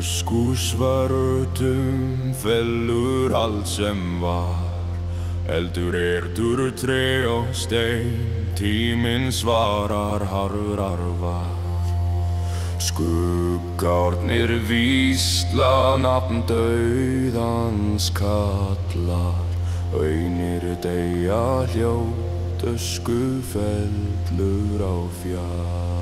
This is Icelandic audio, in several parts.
Öskursvörðum fellur allt sem var. Eldur tré og stein, tíminn svarar harðrar var. Skuggárnir vísla nafn dauðans kallar. Auðnir deyja hljótt, ösku fellur á fjall.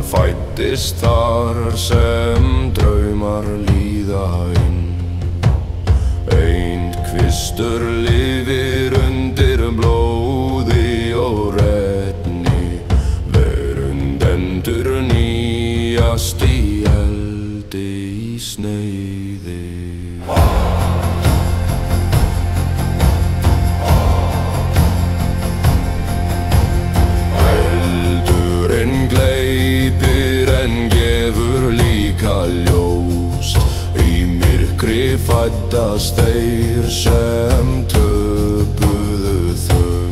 Fæddist þar sem draumar líða inn. Ein kvistur lifir undir blóði og redni. Verund endur nýjast í eldi í sneiði. Fæddast þeir sem töpuðu þau.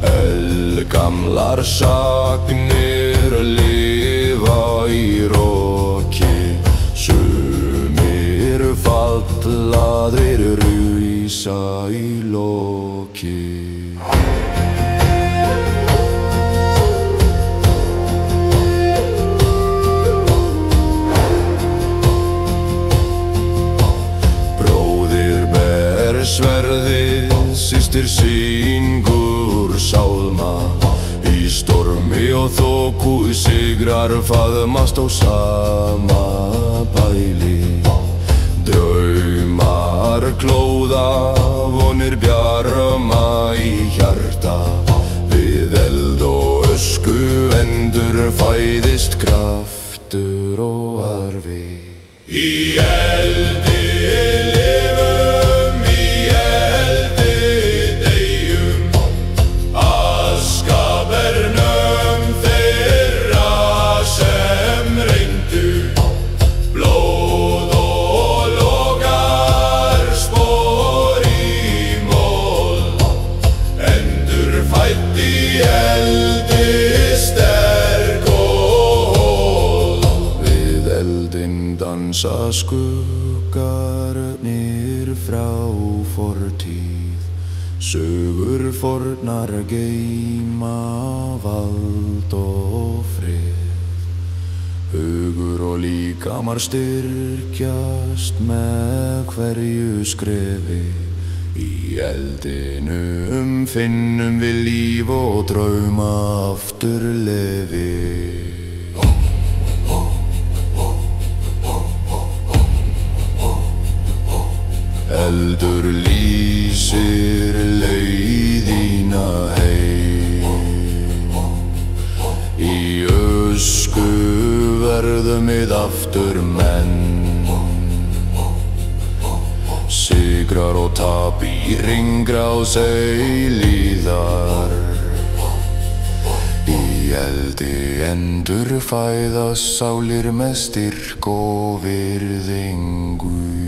Eldgamlar sagnir lifa í roki. Sumir fallaðir rísa í loki. Sverðið systir syngur sálma. Í stormi og þoku sigrar faðmast á sama bæli. Draumar klóða, vonir bjarma í hjarta. Við eld og ösku endur fæðist kraftur og arfi. Í eldi dansa skuggarnir frá fortíð. Sögur fornar geyma vald og frið. Hugur og líkamar styrkjast með hverju skrefi. Í eldinum finnum við líf og drauma aftur lefi. Eldur lýsir leiðina heim. Í ösku verðum við aftur menn. Sigrar og tap í hringrás eilíðar. Í eldi endur fæðast sálir með styrk og virðingu.